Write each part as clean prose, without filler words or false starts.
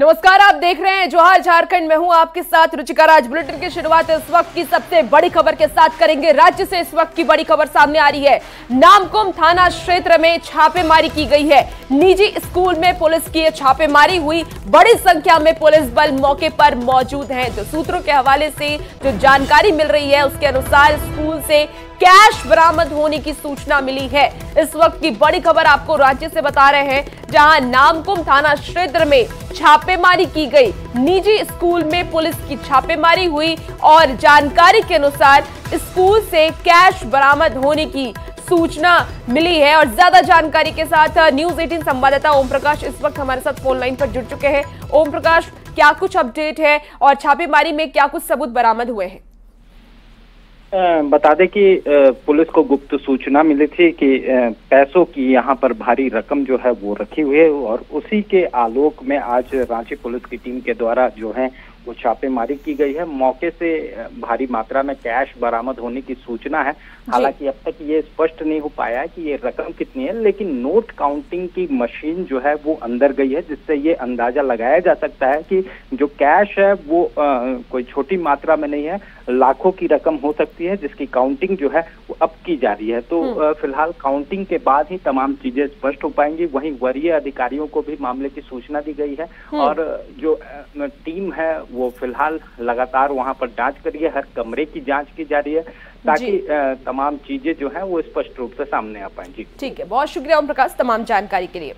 नमस्कार, आप देख रहे हैं जोहार झारखंड में हूं आपके साथ रुचिका राज। बुलेटिन की शुरुआत इस वक्त की सबसे बड़ी खबर के साथ करेंगे। राज्य से इस वक्त की बड़ी खबर सामने आ रही है। नामकुम थाना क्षेत्र में छापेमारी की गई है। निजी स्कूल में पुलिस की छापेमारी हुई। बड़ी संख्या में पुलिस बल मौके पर मौजूद है। तो सूत्रों के हवाले से जो जानकारी मिल रही है उसके अनुसार स्कूल से कैश बरामद होने की सूचना मिली है। इस वक्त की बड़ी खबर आपको राज्य से बता रहे हैं, जहां नामकुम थाना क्षेत्र में छापेमारी की गई। निजी स्कूल में पुलिस की छापेमारी हुई और जानकारी के अनुसार स्कूल से कैश बरामद होने की सूचना मिली है। और ज्यादा जानकारी के साथ न्यूज़ 18 संवाददाता ओम प्रकाश इस वक्त हमारे साथ फोन लाइन पर जुड़ चुके हैं। ओम प्रकाश, क्या कुछ अपडेट है और छापेमारी में क्या कुछ सबूत बरामद हुए हैं? बता दें कि पुलिस को गुप्त सूचना मिली थी कि पैसों की यहाँ पर भारी रकम जो है वो रखी हुई है, और उसी के आलोक में आज रांची पुलिस की टीम के द्वारा जो है वो छापेमारी की गई है। मौके से भारी मात्रा में कैश बरामद होने की सूचना है। हालांकि अब तक ये स्पष्ट नहीं हो पाया है कि ये रकम कितनी है, लेकिन नोट काउंटिंग की मशीन जो है वो अंदर गई है, जिससे ये अंदाजा लगाया जा सकता है कि जो कैश है वो कोई छोटी मात्रा में नहीं है, लाखों की रकम हो सकती है, जिसकी काउंटिंग जो है वो अब की जा रही है। तो फिलहाल काउंटिंग के बाद ही तमाम चीजें स्पष्ट हो पाएंगी। वहीं वरीय अधिकारियों को भी मामले की सूचना दी गई है, और जो टीम है वो फिलहाल लगातार वहां पर जांच कर रही है। हर कमरे की जांच की जा रही है ताकि तमाम चीजें जो है वो स्पष्ट रूप से सामने आ पाएंगी। ठीक है, बहुत शुक्रिया ओम प्रकाश तमाम जानकारी के लिए।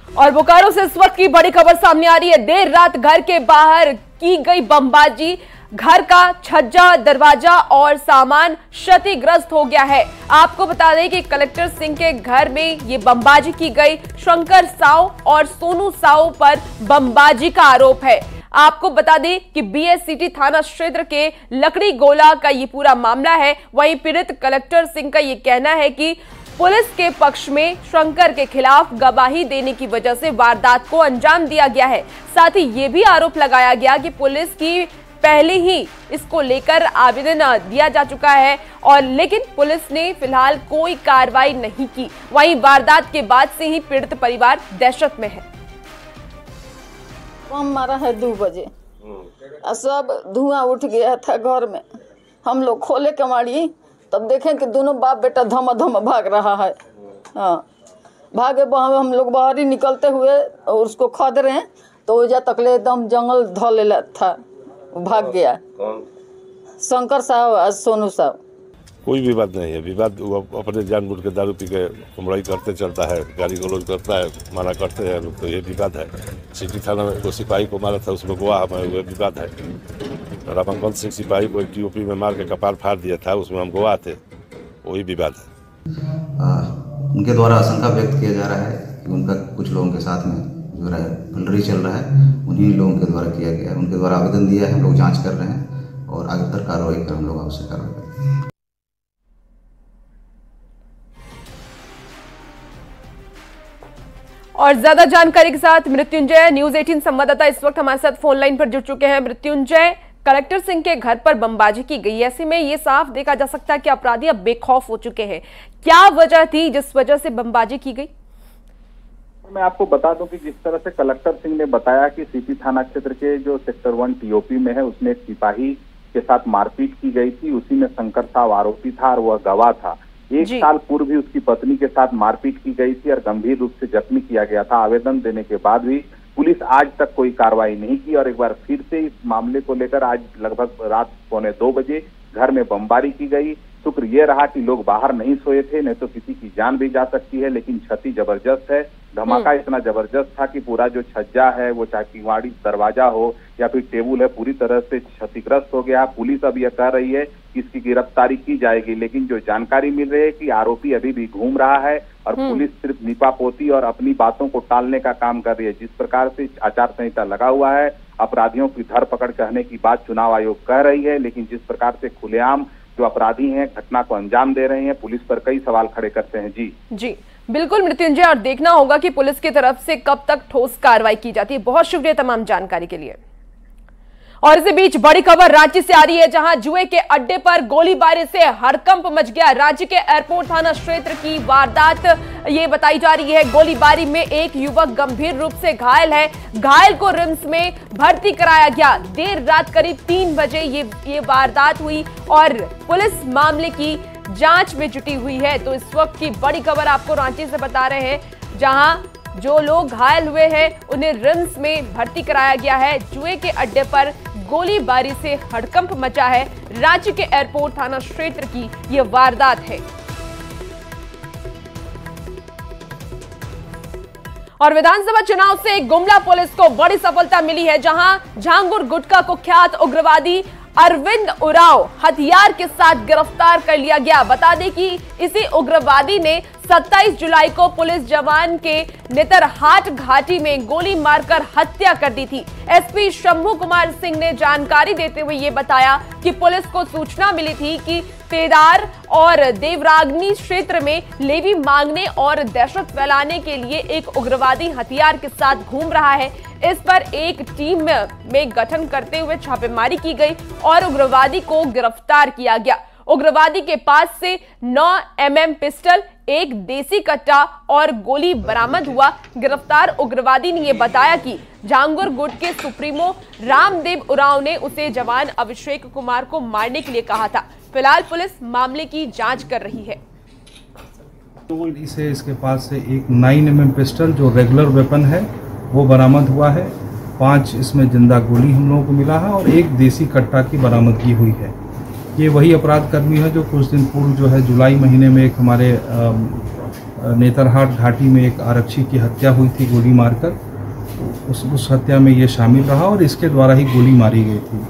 और बोकारो से इस वक्त की बड़ी खबर सामने आ रही है। देर रात घर के बाहर की गई बमबाजी, घर का छज्जा, दरवाजा और सामान क्षतिग्रस्त हो गया है। आपको बता दें कि कलेक्टर सिंह के घर में ये बमबाजी की गई। शंकर साव और सोनू साव पर बमबाजी का आरोप है। आपको बता दें कि बीएससीटी थाना क्षेत्र के लकड़ी गोला का ये पूरा मामला है। वहीं पीड़ित कलेक्टर सिंह का ये कहना है कि पुलिस के पक्ष में शंकर के खिलाफ गवाही देने की वजह से वारदात को अंजाम दिया गया है। साथ ही ये भी आरोप लगाया गया कि पुलिस की पहले ही इसको लेकर आवेदन दिया जा चुका है, और लेकिन पुलिस ने फिलहाल कोई कार्रवाई नहीं की। वहीं वारदात के बाद से ही पीड़ित परिवार दहशत में है। बम मारा है 2 बजे, सब धुआं उठ गया था घर में। हम लोग खोले कमाड़ी, तब देखें कि दोनों बाप बेटा धम भाग रहा है। हाँ, भागे हम लोग बाहर ही निकलते हुए और उसको खोद रहे हैं तो ओजा तकले एकदम जंगल धो ले था, भाग गया। शंकर साहब और सोनू साहब। कोई विवाद नहीं है। विवाद वो अपने जानबूझ के दारू पी के कुमड़ाई करते चलता है, गाली गलौज करता है, माना करते हैं लोग, तो ये विवाद है। सिटी थाना में कोई सिपाही को मारा था, उसमें गवाह हमें वो विवाद है। रामंगल सिंह सिपाही को टीओपी में मार के कपाल फाड़ दिया था, उसमें हम गवाह थे, वही विवाद है। उनके द्वारा आशंका व्यक्त किया जा रहा है कि उनका कुछ लोगों के साथ में जो है फलरी चल रहा है, उन्हीं लोगों के द्वारा किया गया है। उनके द्वारा आवेदन दिया है, हम लोग जांच कर रहे हैं और आगे तक कार्रवाई कर हम लोग आवश्यक कार्रवाई करेंगे। और ज्यादा जानकारी के साथ मृत्युंजय, न्यूज़ 18 संवाददाता इस वक्त हमारे साथ फोन लाइन पर जुड़ चुके हैं। मृत्युंजय, कलेक्टर सिंह के घर पर बमबाजी की गई, ऐसे में ये साफ देखा जा सकता है कि अपराधी अब बेखौफ हो चुके हैं। क्या वजह थी जिस वजह से बमबाजी की गई? मैं आपको बता दूं कि जिस तरह से कलेक्टर सिंह ने बताया कि सीपी थाना क्षेत्र के जो सेक्टर 1 टीओपी में है, उसमें एक सिपाही के साथ मारपीट की गई थी। उसी में शंकर साहब आरोपी था और वह गवाह था। 1 साल पूर्व भी उसकी पत्नी के साथ मारपीट की गई थी और गंभीर रूप से जख्मी किया गया था। आवेदन देने के बाद भी पुलिस आज तक कोई कार्रवाई नहीं की, और एक बार फिर से इस मामले को लेकर आज लगभग रात 1:45 बजे घर में बमबारी की गई। शुक्र ये रहा कि लोग बाहर नहीं सोए थे, नहीं तो किसी की जान भी जा सकती है। लेकिन क्षति जबरदस्त है। धमाका इतना जबरदस्त था कि पूरा जो छज्जा है, वो चाहे किवाड़ी दरवाजा हो या फिर टेबल है, पूरी तरह से क्षतिग्रस्त हो गया। पुलिस अब यह कह रही है कि इसकी गिरफ्तारी की जाएगी, लेकिन जो जानकारी मिल रही है कि आरोपी अभी भी घूम रहा है और पुलिस सिर्फ नीपापोती और अपनी बातों को टालने का काम कर रही है। जिस प्रकार से आचार संहिता लगा हुआ है, अपराधियों की धरपकड़ करने की बात चुनाव आयोग कह रही है, लेकिन जिस प्रकार से खुलेआम जो अपराधी हैं घटना को अंजाम दे रहे हैं, पुलिस पर कई सवाल खड़े करते हैं। जी बिल्कुल मृत्युंजय, और देखना होगा कि पुलिस की तरफ से कब तक ठोस कार्रवाई की जाती है। बहुत शुक्रिया तमाम जानकारी के लिए। और इसी बीच बड़ी खबर रांची से आ रही है, जहां जुए के अड्डे पर गोलीबारी से हड़कंप मच गया। रांची के एयरपोर्ट थाना क्षेत्र की वारदात ये बताई जा रही है। गोलीबारी में एक युवक गंभीर रूप से घायल है। घायल को रिम्स में भर्ती कराया गया। देर रात करीब 3 बजे ये वारदात हुई और पुलिस मामले की जांच में जुटी हुई है। तो इस वक्त की बड़ी खबर आपको रांची से बता रहे हैं, जहां जो लोग घायल हुए हैं उन्हें रिम्स में भर्ती कराया गया है। जुए के अड्डे पर गोलीबारी से हड़कंप मचा है। रांची के एयरपोर्ट थाना क्षेत्र की यह वारदात है। और विधानसभा चुनाव से गुमला पुलिस को बड़ी सफलता मिली है, जहां झांगुर गुटखा कुख्यात उग्रवादी अरविंद उराव हथियार के साथ गिरफ्तार कर लिया गया। बता दें कि इसी उग्रवादी ने 27 जुलाई को पुलिस जवान के नेतरहाट घाटी में गोली मारकर हत्या कर दी थी। एसपी शंभू कुमार सिंह ने जानकारी देते हुए ये बताया कि पुलिस को सूचना मिली थी कि तेदार और देवरागनी क्षेत्र में लेवी मांगने और दहशत फैलाने के लिए एक उग्रवादी हथियार के साथ घूम रहा है। इस पर एक टीम में गठन करते हुए छापेमारी की गई और उग्रवादी को गिरफ्तार किया गया। उग्रवादी के पास से 9 mm पिस्टल, एक देसी कट्टा और गोली बरामद हुआ। गिरफ्तार उग्रवादी ने यह बताया कि झांगुर गुट के सुप्रीमो रामदेव उरांव ने उसे जवान अभिषेक कुमार को मारने के लिए कहा था। फिलहाल पुलिस मामले की जांच कर रही है। तो इसके पास से एक 9 mm पिस्टल जो रेगुलर वेपन है वो बरामद हुआ है। 5 इसमें जिंदा गोली हम लोगों को मिला है और एक देसी कट्टा की बरामदगी हुई है। ये वही अपराध कर्मी है जो कुछ दिन पूर्व जो है जुलाई महीने में एक हमारे नेतरहाट घाटी में एक आरक्षी की हत्या हुई थी गोली मारकर। उस हत्या में ये शामिल रहा और इसके द्वारा ही गोली मारी गई थी।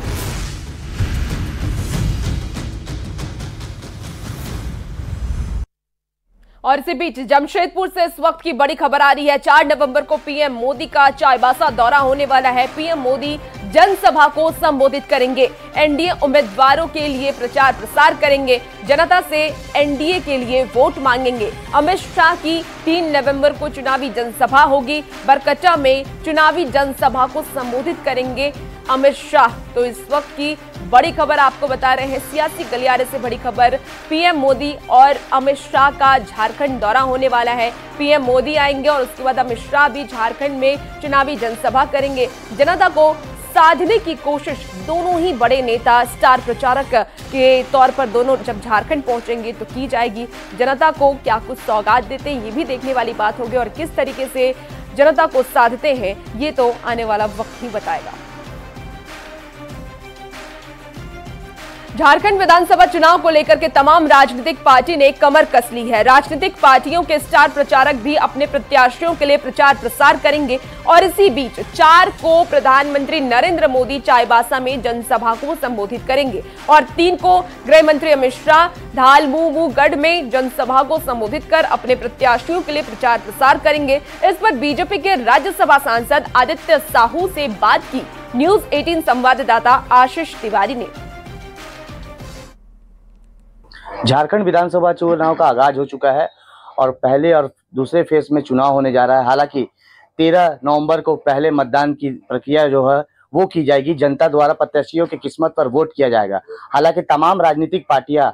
और इसी बीच जमशेदपुर से इस वक्त की बड़ी खबर आ रही है। 4 नवंबर को पीएम मोदी का चाईबासा दौरा होने वाला है। पीएम मोदी जनसभा को संबोधित करेंगे। एनडीए उम्मीदवारों के लिए प्रचार प्रसार करेंगे। जनता से एनडीए के लिए वोट मांगेंगे। अमित शाह की 3 नवंबर को चुनावी जनसभा होगी। बरकट्टा में चुनावी जनसभा को संबोधित करेंगे अमित शाह। तो इस वक्त की बड़ी खबर आपको बता रहे हैं, सियासी गलियारे से बड़ी खबर। पीएम मोदी और अमित शाह का झारखंड दौरा होने वाला है। पीएम मोदी आएंगे और उसके बाद अमित शाह भी झारखंड में चुनावी जनसभा करेंगे। जनता को साधने की कोशिश दोनों ही बड़े नेता स्टार प्रचारक के तौर पर दोनों जब झारखंड पहुंचेंगे तो की जाएगी। जनता को क्या कुछ सौगात देते हैं ये भी देखने वाली बात होगी और किस तरीके से जनता को साधते हैं ये तो आने वाला वक्त ही बताएगा। झारखंड विधानसभा चुनाव को लेकर के तमाम राजनीतिक पार्टी ने कमर कस ली है। राजनीतिक पार्टियों के स्टार प्रचारक भी अपने प्रत्याशियों के लिए प्रचार प्रसार करेंगे और इसी बीच 4 को प्रधानमंत्री नरेंद्र मोदी चाईबासा में जनसभा को संबोधित करेंगे और 3 को गृह मंत्री अमित शाह धालमूगढ़ में जनसभा को संबोधित कर अपने प्रत्याशियों के लिए प्रचार प्रसार करेंगे। इस पर बीजेपी के राज्यसभा सांसद आदित्य साहू से बात की न्यूज 18 संवाददाता आशीष तिवारी ने। झारखंड विधानसभा चुनाव का आगाज हो चुका है और पहले और दूसरे फेज में चुनाव होने जा रहा है। हालांकि 13 नवंबर को पहले मतदान की प्रक्रिया जो है वो की जाएगी। जनता द्वारा प्रत्याशियों की किस्मत पर वोट किया जाएगा। हालांकि तमाम राजनीतिक पार्टियां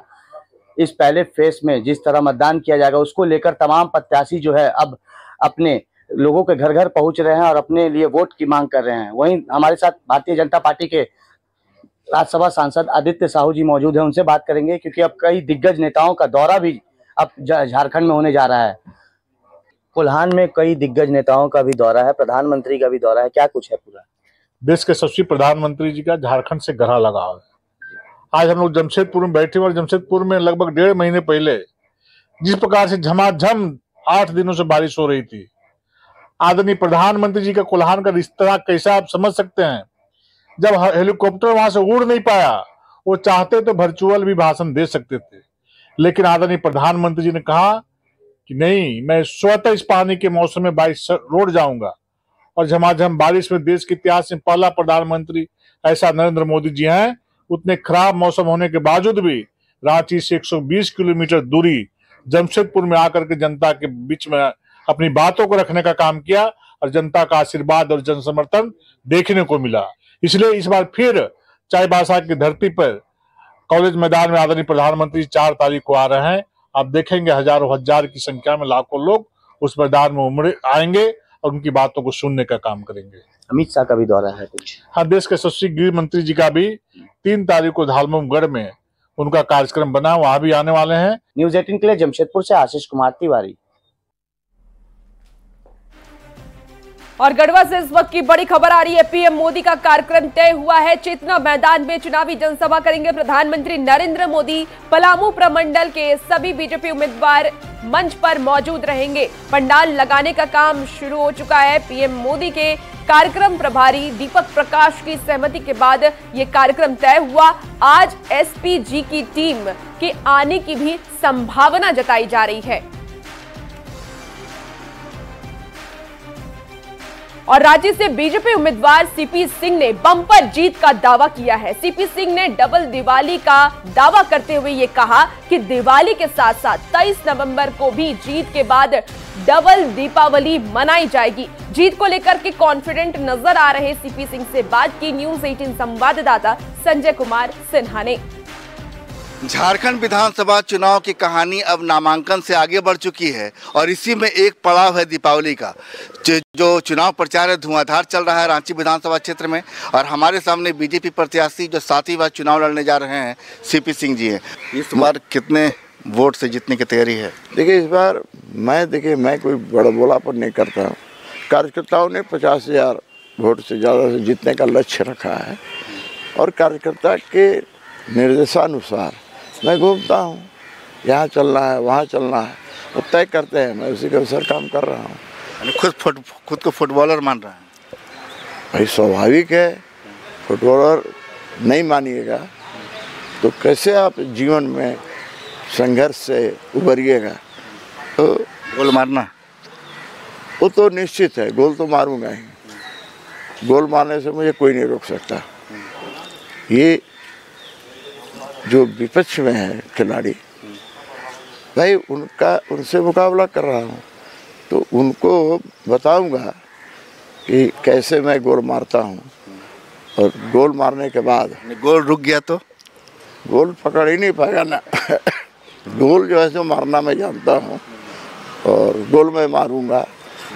इस पहले फेज में जिस तरह मतदान किया जाएगा उसको लेकर तमाम प्रत्याशी जो है अब अपने लोगों के घर घर पहुंच रहे हैं और अपने लिए वोट की मांग कर रहे हैं। वहीं हमारे साथ भारतीय जनता पार्टी के राज्यसभा सांसद आदित्य साहू जी मौजूद हैं, उनसे बात करेंगे क्योंकि अब कई दिग्गज नेताओं का दौरा भी अब झारखंड में होने जा रहा है। कोल्हान में कई दिग्गज नेताओं का भी दौरा है, प्रधानमंत्री का भी दौरा है, क्या कुछ है पूरा? देश के यशस्वी प्रधानमंत्री जी का झारखंड से गहरा लगाव है। आज हम लोग जमशेदपुर में बैठे और जमशेदपुर में लगभग 1.5 महीने पहले जिस प्रकार से झमाझम 8 दिनों से बारिश हो रही थी, आदरणीय प्रधानमंत्री जी का कोल्हान का रिश्ता कैसा आप समझ सकते हैं। जब हेलीकॉप्टर वहां से उड़ नहीं पाया, वो चाहते तो वर्चुअल भी भाषण दे सकते थे, लेकिन आदरणीय प्रधानमंत्री जी ने कहा कि नहीं, मैं स्वतः इस पानी के मौसम में बाइक रोड जाऊंगा। और झमाझम बारिश में देश के इतिहास में पहला प्रधानमंत्री ऐसा नरेंद्र मोदी जी हैं। उतने खराब मौसम होने के बावजूद भी रांची से 120 किलोमीटर दूरी जमशेदपुर में आकर के जनता के बीच में अपनी बातों को रखने का काम किया और जनता का आशीर्वाद और जन समर्थन देखने को मिला। इसलिए इस बार फिर चाईबासा की धरती पर कॉलेज मैदान में आदरणीय प्रधानमंत्री 4 तारीख को आ रहे हैं। आप देखेंगे हजारों हजार की संख्या में लाखों लोग उस मैदान में उमड़ आएंगे और उनकी बातों को सुनने का काम करेंगे। अमित शाह का भी दौरा है कुछ? हाँ, देश के यशस्वी गृह मंत्री जी का भी 3 तारीख को धालमगढ़ में उनका कार्यक्रम बना, वहां भी आने वाले हैं। न्यूज़ 18 के लिए जमशेदपुर से आशीष कुमार तिवारी। और गढ़वा से इस वक्त की बड़ी खबर आ रही है। पीएम मोदी का कार्यक्रम तय हुआ है। चेतना मैदान में चुनावी जनसभा करेंगे प्रधानमंत्री नरेंद्र मोदी। पलामू प्रमंडल के सभी बीजेपी उम्मीदवार मंच पर मौजूद रहेंगे। पंडाल लगाने का काम शुरू हो चुका है। पीएम मोदी के कार्यक्रम प्रभारी दीपक प्रकाश की सहमति के बाद यह कार्यक्रम तय हुआ। आज एसपीजी की टीम के आने की भी संभावना जताई जा रही है। और राज्य से बीजेपी उम्मीदवार सीपी सिंह ने बम्पर जीत का दावा किया है। सीपी सिंह ने डबल दिवाली का दावा करते हुए ये कहा कि दिवाली के साथ साथ 23 नवंबर को भी जीत के बाद डबल दीपावली मनाई जाएगी। जीत को लेकर के कॉन्फिडेंट नजर आ रहे सीपी सिंह से बात की न्यूज़ 18 संवाददाता संजय कुमार सिन्हा ने। झारखंड विधानसभा चुनाव की कहानी अब नामांकन से आगे बढ़ चुकी है और इसी में एक पड़ाव है दीपावली का। जो चुनाव प्रचार है धुआंधार चल रहा है रांची विधानसभा क्षेत्र में और हमारे सामने बीजेपी प्रत्याशी जो 7वीं बार चुनाव लड़ने जा रहे हैं सीपी सिंह जी हैं। इस बार कितने वोट से जीतने की तैयारी है? देखिए इस बार मैं कोई बड़ा बोलापन नहीं करता हूँ। कार्यकर्ताओं ने 50,000 वोट से ज़्यादा से जीतने का लक्ष्य रखा है और कार्यकर्ता के निर्देशानुसार मैं घूमता हूँ, यहाँ चलना है वहाँ चलना है, वो तय करते हैं, मैं उसी के अनुसार काम कर रहा हूँ। खुद को फुटबॉलर मान रहा है? भाई स्वाभाविक है, फुटबॉलर नहीं मानिएगा तो कैसे आप जीवन में संघर्ष से उभरिएगा? तो गोल मारना वो तो निश्चित है, गोल तो मारूंगा ही। गोल मारने से मुझे कोई नहीं रोक सकता। ये जो विपक्ष में है खिलाड़ी भाई उनसे मुकाबला कर रहा हूँ तो उनको बताऊंगा कि कैसे मैं गोल मारता हूँ और गोल मारने के बाद गोल रुक गया तो गोल पकड़ ही नहीं पाएगा ना। गोल जो है सो मारना मैं जानता हूँ और गोल मैं मारूंगा,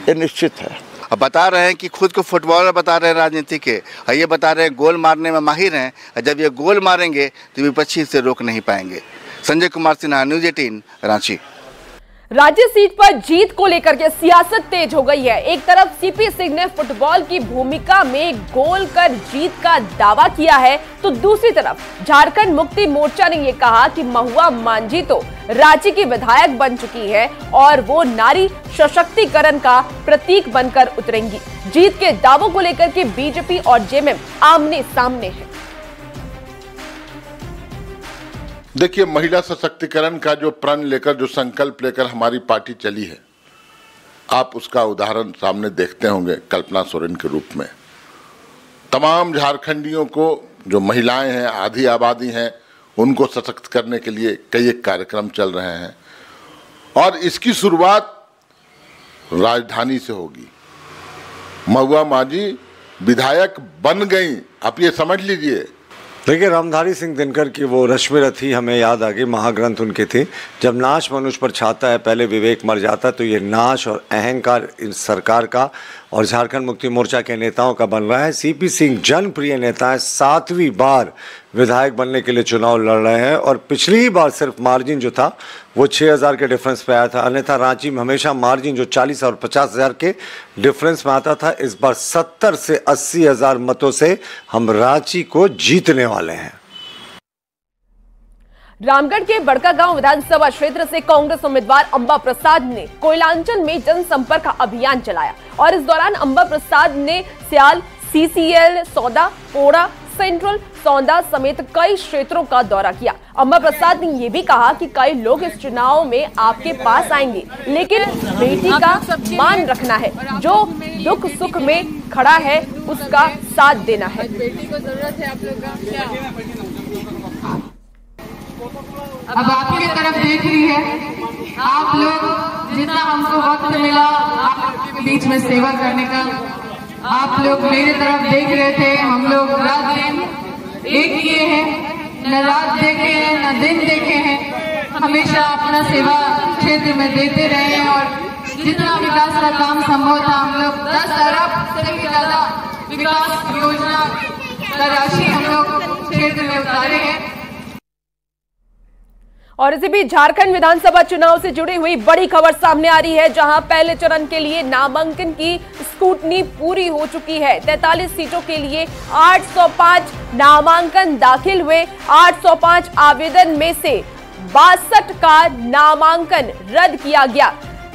ये निश्चित है। अब बता रहे हैं कि खुद को फुटबॉलर बता रहे हैं राजनीति के और ये बता रहे हैं गोल मारने में माहिर हैं और जब ये गोल मारेंगे तो विपक्षी से रोक नहीं पाएंगे। संजय कुमार सिन्हा, न्यूज़ 18 रांची। राज्य सीट पर जीत को लेकर के सियासत तेज हो गई है। एक तरफ सीपी सिंह ने फुटबॉल की भूमिका में गोल कर जीत का दावा किया है तो दूसरी तरफ झारखंड मुक्ति मोर्चा ने यह कहा कि महुआ मांझी तो रांची की विधायक बन चुकी है और वो नारी सशक्तिकरण का प्रतीक बनकर उतरेंगी। जीत के दावों को लेकर के बीजेपी और जेएमएम आमने सामने है। देखिए, महिला सशक्तिकरण का जो प्रण लेकर, जो संकल्प लेकर हमारी पार्टी चली है, आप उसका उदाहरण सामने देखते होंगे कल्पना सोरेन के रूप में। तमाम झारखंडियों को, जो महिलाएं हैं, आधी आबादी हैं, उनको सशक्त करने के लिए कई एक कार्यक्रम चल रहे हैं और इसकी शुरुआत राजधानी से होगी। महुआ मांझी विधायक बन गई, आप ये समझ लीजिए। देखिए, रामधारी सिंह दिनकर की वो रश्मि रथी हमें याद आ गई, महाग्रंथ उनके थे। जब नाश मनुष्य पर छाता है पहले विवेक मर जाता, तो ये नाश और अहंकार इस सरकार का और झारखंड मुक्ति मोर्चा के नेताओं का बन रहा है। सीपी सिंह जनप्रिय नेता है, 7वीं बार विधायक बनने के लिए चुनाव लड़ रहे हैं और पिछली ही बार सिर्फ मार्जिन जो था वो 6,000 के डिफरेंस पे आया था। अन्यथा रांची में हमेशा मार्जिन जो 40 और 50,000 के डिफरेंस में आता था, इस बार 70 से 80,000 मतों से हम रांची को जीतने वाले हैं। रामगढ़ के बड़कागांव विधानसभा क्षेत्र से कांग्रेस उम्मीदवार अंबा प्रसाद ने कोयलांचल में जनसंपर्क अभियान चलाया और इस दौरान अंबा प्रसाद ने सियाल, सीसीएल, सौदा, पोड़ा, सेंट्रल, सौंदा समेत कई क्षेत्रों का दौरा किया। अंबा प्रसाद ने यह भी कहा कि कई लोग इस चुनाव में आपके पास आएंगे, लेकिन बेटी का मान रखना है, जो दुख सुख में खड़ा है उसका साथ देना है। बेटी को जरूरत है आप लोग का क्या? अब आपकी तरफ देख रही है, आप लोग जितना हमको वक्त मिला आपके बीच में सेवा करने का, आप लोग मेरे तरफ देख रहे थे। हम लोग रात दिन एक किए हैं, न रात देखे हैं न दिन देखे हैं, हमेशा अपना सेवा क्षेत्र में देते रहे हैं और जितना विकास का काम संभव था हम लोग 10 अरब से भी ज्यादा विकास योजना का राशि हम लोग क्षेत्र में उतारे हैं। और इसी बीच झारखंड विधानसभा चुनाव से जुड़ी हुई बड़ी खबर सामने आ रही है, जहां पहले चरण के लिए नामांकन की स्क्रूटनी पूरी हो चुकी है। 43 सीटों के लिए 805 नामांकन दाखिल हुए। 805 आवेदन में से 62 का नामांकन रद्द किया गया।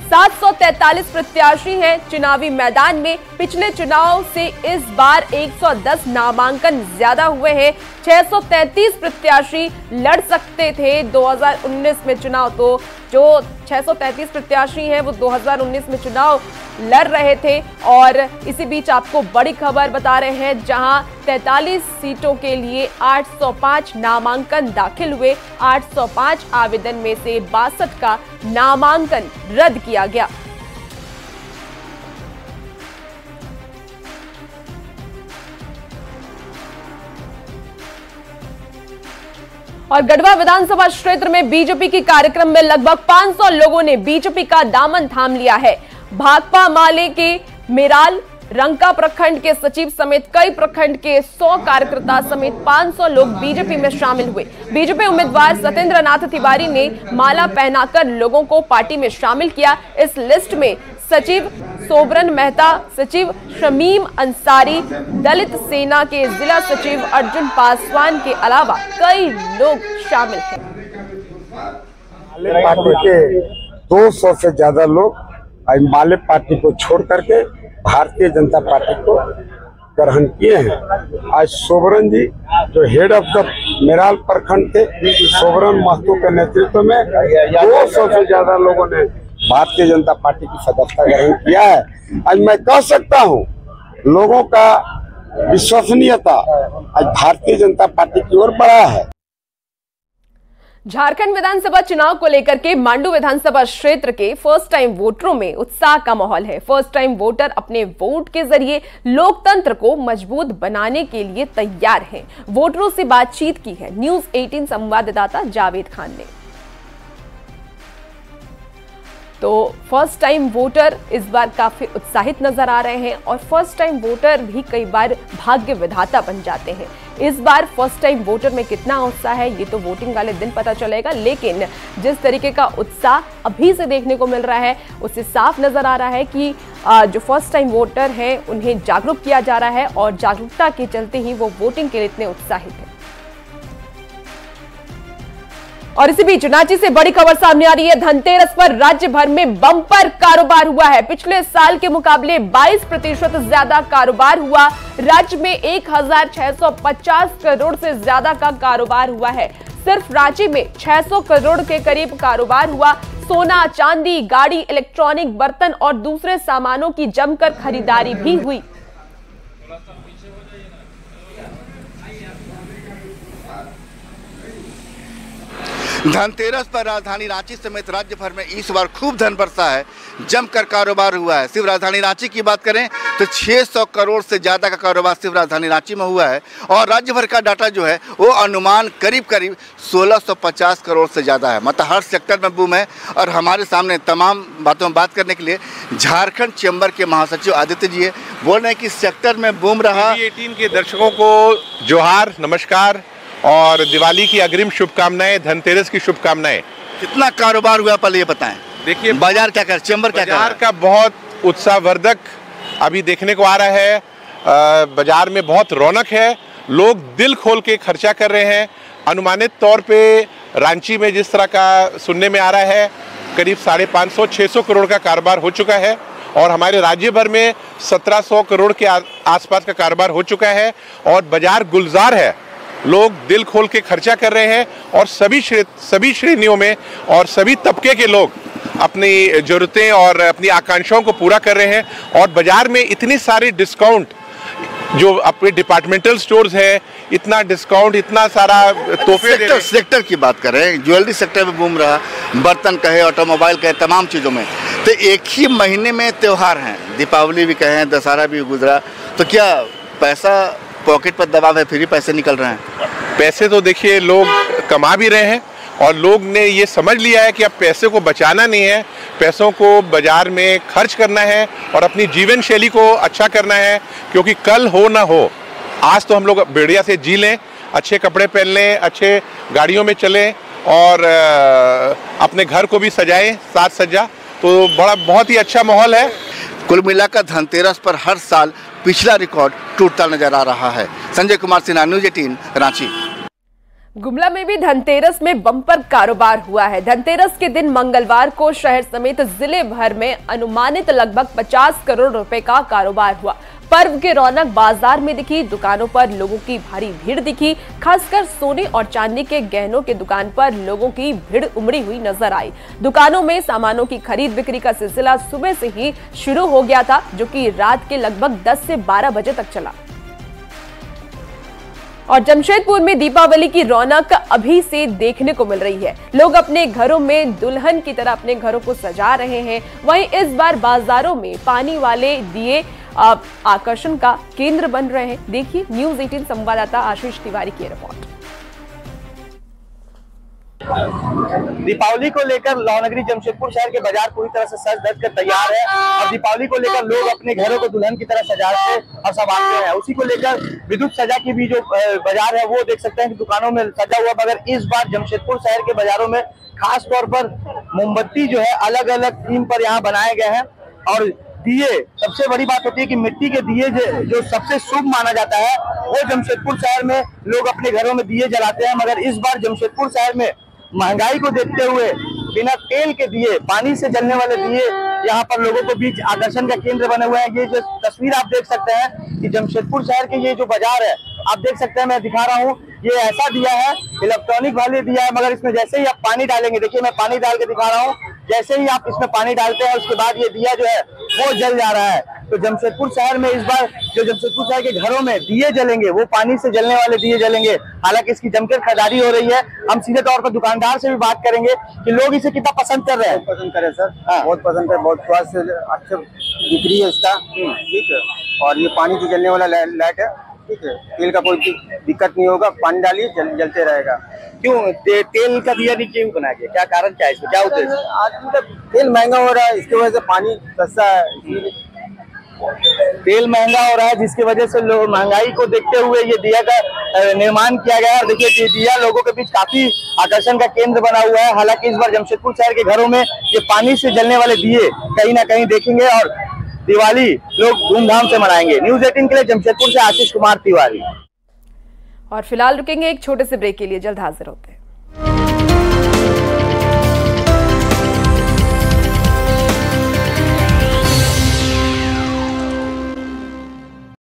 743 प्रत्याशी हैं चुनावी मैदान में। पिछले चुनाव से इस बार 110 नामांकन ज्यादा हुए हैं। 633 प्रत्याशी लड़ सकते थे 2019 में चुनाव, तो जो 633 प्रत्याशी हैं वो 2019 में चुनाव लड़ रहे थे। और इसी बीच आपको बड़ी खबर बता रहे हैं, जहां 43 सीटों के लिए 805 नामांकन दाखिल हुए। 805 आवेदन में से 62 का नामांकन रद्द किया गया। और गढ़वा विधानसभा क्षेत्र में बीजेपी के कार्यक्रम में लगभग 500 लोगों ने बीजेपी का दामन थाम लिया है। भाकपा माले के मेराल रंका प्रखंड के सचिव समेत कई प्रखंड के 100 कार्यकर्ता समेत 500 लोग बीजेपी में शामिल हुए। बीजेपी उम्मीदवार सत्येंद्र नाथ तिवारी ने माला पहनाकर लोगों को पार्टी में शामिल किया। इस लिस्ट में सचिव सोबरन मेहता, सचिव शमीम अंसारी, दलित सेना के जिला सचिव अर्जुन पासवान के अलावा कई लोग शामिल हैं। माले पार्टी के 200 से ज्यादा लोग माले पार्टी को छोड़ करके भारतीय जनता पार्टी को ग्रहण किए हैं। आज सोबरन जी जो हेड ऑफ द मेराल प्रखंड थे, सोबरन महतो के नेतृत्व में 200 से ज्यादा लोगों ने भारतीय जनता पार्टी की सदस्यता ग्रहण किया है। आज मैं कह सकता हूं, लोगों का विश्वसनीयता आज भारतीय जनता पार्टी की ओर बढ़ा है। झारखंड विधानसभा चुनाव को लेकर के मांडू विधानसभा क्षेत्र के फर्स्ट टाइम वोटरों में उत्साह का माहौल है। फर्स्ट टाइम वोटर अपने वोट के जरिए लोकतंत्र को मजबूत बनाने के लिए तैयार हैं। वोटरों से बातचीत की है न्यूज़ 18 संवाददाता जावेद खान ने। तो फर्स्ट टाइम वोटर इस बार काफी उत्साहित नजर आ रहे हैं और फर्स्ट टाइम वोटर भी कई बार भाग्य विधाता बन जाते हैं। इस बार फर्स्ट टाइम वोटर में कितना उत्साह है ये तो वोटिंग वाले दिन पता चलेगा, लेकिन जिस तरीके का उत्साह अभी से देखने को मिल रहा है उससे साफ नजर आ रहा है कि जो फर्स्ट टाइम वोटर हैं उन्हें जागरूक किया जा रहा है और जागरूकता के चलते ही वो वोटिंग के लिए इतने उत्साहित हैं। और इसी बीच रांची से बड़ी खबर सामने आ रही है। धनतेरस पर राज्य भर में बम्पर कारोबार हुआ है। पिछले साल के मुकाबले 22% ज्यादा कारोबार हुआ। राज्य में 1650 करोड़ से ज्यादा का कारोबार हुआ है। सिर्फ रांची में 600 करोड़ के करीब कारोबार हुआ। सोना, चांदी, गाड़ी, इलेक्ट्रॉनिक, बर्तन और दूसरे सामानों की जमकर खरीदारी भी हुई। धनतेरस पर राजधानी रांची समेत राज्य भर में इस बार खूब धन बरसा है, जमकर कारोबार हुआ है। सिर्फ राजधानी रांची की बात करें तो 600 करोड़ से ज़्यादा का कारोबार सिर्फ राजधानी रांची में हुआ है और राज्य भर का डाटा जो है वो अनुमान करीब 1650 करोड़ से ज़्यादा है। मतलब हर सेक्टर में बूम है। और हमारे सामने तमाम बातों में बात करने के लिए झारखंड चैम्बर के महासचिव आदित्य जी है। बोल रहे हैं कि सेक्टर में बूम रहा। 18 के दर्शकों को जोहार, नमस्कार और दिवाली की अग्रिम शुभकामनाएं, धनतेरस की शुभकामनाएं। कितना कारोबार हुआ पहले ये बताएं। देखिए बाजार क्या कर, चैम्बर क्या कर, बाजार का बहुत उत्साहवर्धक अभी देखने को आ रहा है। बाजार में बहुत रौनक है, लोग दिल खोल के खर्चा कर रहे हैं। अनुमानित तौर पे रांची में जिस तरह का सुनने में आ रहा है करीब 550-600 करोड़ का कारोबार हो चुका है और हमारे राज्य भर में 1700 करोड़ के आसपास का कारोबार हो चुका है और बाजार गुलजार है। लोग दिल खोल के खर्चा कर रहे हैं और सभी श्रेणियों में और सभी तबके के लोग अपनी जरूरतें और अपनी आकांक्षाओं को पूरा कर रहे हैं। और बाजार में इतनी सारी डिस्काउंट, जो अपने डिपार्टमेंटल स्टोर्स है, इतना डिस्काउंट, इतना सारा तोहफे। सेक्टर की बात करें, ज्वेलरी सेक्टर में बूम रहा, बर्तन कहे, ऑटोमोबाइल कहे, तमाम चीज़ों में। तो एक ही महीने में त्योहार हैं, दीपावली भी कहें, दशहरा भी गुजरा, तो क्या पैसा पॉकेट पर दबाव है, फिर ही पैसे निकल रहे हैं? पैसे तो देखिए लोग कमा भी रहे हैं और लोग ने ये समझ लिया है कि अब पैसे को बचाना नहीं है, पैसों को बाजार में खर्च करना है और अपनी जीवन शैली को अच्छा करना है, क्योंकि कल हो ना हो, आज तो हम लोग बढ़िया से जी लें, अच्छे कपड़े पहन लें, अच्छे गाड़ियों में चलें और अपने घर को भी सजाएं, साज सज्जा, तो बहुत ही अच्छा माहौल है। कुल मिलाकर धनतेरस पर हर साल पिछला रिकॉर्ड टूटता नजर आ रहा है। संजय कुमार सिन्हा, न्यूज़ 18, रांची। गुमला में भी धनतेरस में बम्पर कारोबार हुआ है। धनतेरस के दिन मंगलवार को शहर समेत जिले भर में अनुमानित लगभग 50 करोड़ रुपए का कारोबार हुआ। पर्व के रौनक बाजार में दिखी, दुकानों पर लोगों की भारी भीड़ दिखी। खासकर सोने और चांदी के गहनों के दुकान पर लोगों की भीड़ उमड़ी हुई नजर आई। दुकानों में सामानों की खरीद बिक्री का सिलसिला सुबह से ही शुरू हो गया था, जो कि रात के लगभग 10 से 12 बजे तक चला। और जमशेदपुर में दीपावली की रौनक अभी से देखने को मिल रही है। लोग अपने घरों में दुल्हन की तरह अपने घरों को सजा रहे हैं। वहीं इस बार बाजारों में पानी वाले दिए आकर्षण का केंद्र बन रहे हैं। देखिए न्यूज़ 18 संवाददाता आशीष तिवारी की रिपोर्ट। दीपावली को लेकर लौनगरी जमशेदपुर शहर के बाजार पूरी तरह से सज धज कर तैयार है और दीपावली को लेकर लोग अपने घरों को दुल्हन की तरह सजाते और संवारते हैं। उसी को लेकर विद्युत सजा की भी जो बाजार है वो देख सकते हैं कि दुकानों में सजा हुआ, मगर इस बार जमशेदपुर शहर के बाजारों में खास तौर पर मोमबत्ती जो है अलग अलग थीम पर यहाँ बनाए गए हैं। और दिए, सबसे बड़ी बात होती है कि मिट्टी के दिए जो सबसे शुभ माना जाता है, वो जमशेदपुर शहर में लोग अपने घरों में दिए जलाते हैं। मगर इस बार जमशेदपुर शहर में महंगाई को देखते हुए बिना तेल के दिए, पानी से जलने वाले दिए यहाँ पर लोगों को बीच आकर्षण का केंद्र बने हुए हैं। ये जो तस्वीर आप देख सकते हैं कि जमशेदपुर शहर के ये जो बाजार है, आप देख सकते हैं, मैं दिखा रहा हूँ, ये ऐसा दिया है, इलेक्ट्रॉनिक वाले दिया है, मगर इसमें जैसे ही आप पानी डालेंगे, देखिए मैं पानी डाल के दिखा रहा हूँ, जैसे ही आप इसमें पानी डालते हैं उसके बाद ये दिया जो है वो जल जा रहा है। तो जमशेदपुर शहर में इस बार जो जमशेदपुर शहर के घरों में दिए जलेंगे वो पानी से जलने वाले दिए जलेंगे। हालांकि इसकी जमकर खरीदारी हो रही है। हम सीधे तौर पर दुकानदार से भी बात करेंगे कि लोग इसे कितना पसंद कर रहे हैं। पसंद करे सर, बहुत पसंद है, बहुत स्वास्थ्य अच्छा बिक्री है इसका, ठीक है। और ये पानी से जलने वाला लाइट है, ठीक है, तेल का कोई दिक्कत नहीं होगा, पानी डालिए जलते रहेगा। क्यों तेल का दिया नहीं क्यों बनाया गया, क्या कारण क्या है इसमें, क्या उद्देश्य? आज मतलब तेल महंगा हो रहा है, इसकी वजह से पानी सस्ता है। तेल महंगा हो रहा है जिसकी वजह से लोग महंगाई को देखते हुए ये दिया का निर्माण किया गया है। देखिए ये दिया लोगों के बीच काफी आकर्षण का केंद्र बना हुआ है। हालांकि इस बार जमशेदपुर शहर के घरों में ये पानी से जलने वाले दिए कहीं ना कहीं देखेंगे और दिवाली लोग धूमधाम से मनाएंगे। न्यूज़ 18 के लिए जमशेदपुर से आशीष कुमार तिवारी। और फिलहाल रुकेंगे एक छोटे से ब्रेक के लिए, जल्द हाजिर होते हैं।